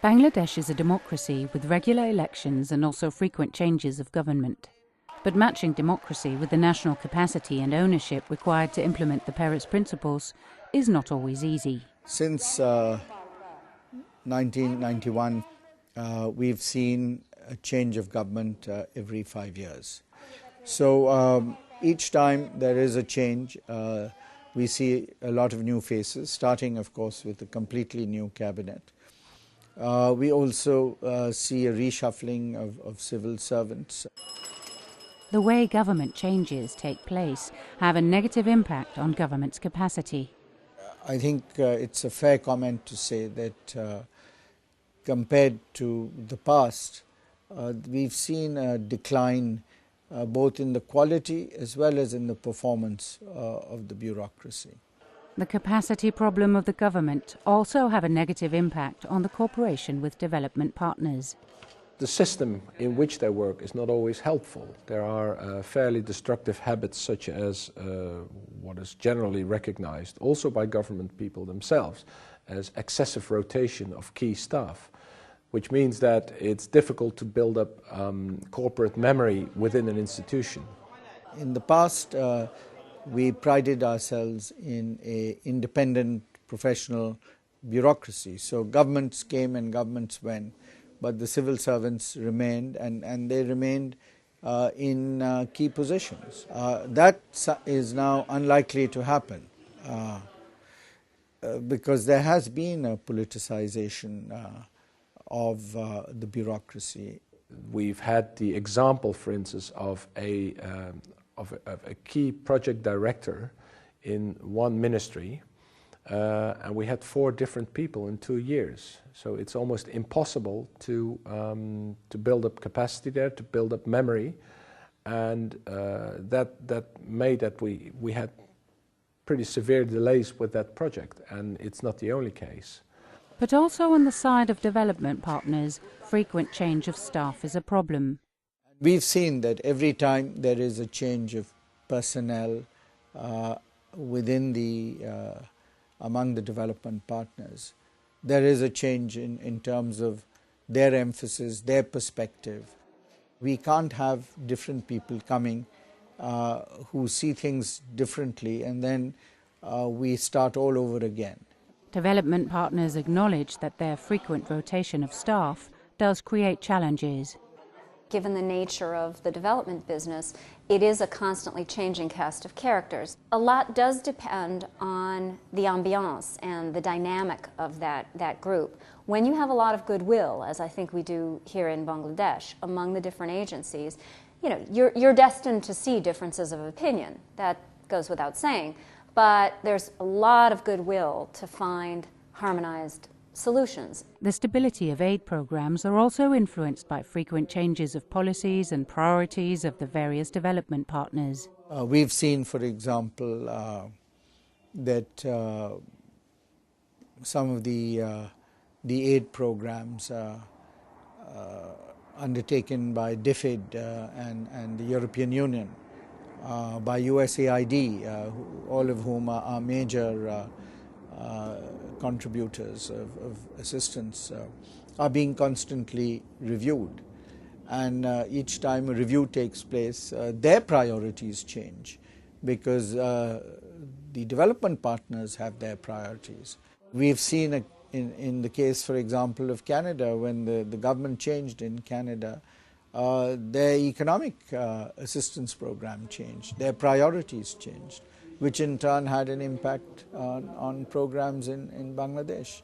Bangladesh is a democracy with regular elections and also frequent changes of government. But matching democracy with the national capacity and ownership required to implement the Paris principles is not always easy. Since 1991, we've seen a change of government every 5 years. So each time there is a change, we see a lot of new faces, starting of course with a completely new cabinet. We also see a reshuffling of civil servants. The way government changes take place have a negative impact on government's capacity. I think it's a fair comment to say that compared to the past, we've seen a decline both in the quality as well as in the performance of the bureaucracy. The capacity problem of the government also have a negative impact on the cooperation with development partners. The system in which they work is not always helpful. There are fairly destructive habits such as what is generally recognized also by government people themselves as excessive rotation of key staff, which means that it's difficult to build up corporate memory within an institution. In the past, we prided ourselves in an independent professional bureaucracy. So governments came and governments went, but the civil servants remained, and they remained in key positions. That is now unlikely to happen because there has been a politicization of the bureaucracy. We've had the example, for instance, of a key project director in one ministry, and we had 4 different people in 2 years. So it's almost impossible to build up capacity there, to build up memory, and that made that we had pretty severe delays with that project, and it's not the only case. But also on the side of development partners, frequent change of staff is a problem. We've seen that every time there is a change of personnel within among the development partners, there is a change in terms of their emphasis, their perspective. We can't have different people coming who see things differently, and then we start all over again. Development partners acknowledge that their frequent rotation of staff does create challenges. Given the nature of the development business, it is a constantly changing cast of characters. A lot does depend on the ambiance and the dynamic of that group. When you have a lot of goodwill, as I think we do here in Bangladesh, among the different agencies, you're destined to see differences of opinion. That goes without saying. But there's a lot of goodwill to find harmonized solutions. The stability of aid programs are also influenced by frequent changes of policies and priorities of the various development partners. We've seen, for example, that some of the aid programs undertaken by DFID and the European Union, by USAID, all of whom are major contributors of assistance, are being constantly reviewed. And each time a review takes place, their priorities change because the development partners have their priorities. We've seen in the case, for example, of Canada, when the government changed in Canada, their economic assistance program changed, their priorities changed, which in turn had an impact on programs in Bangladesh.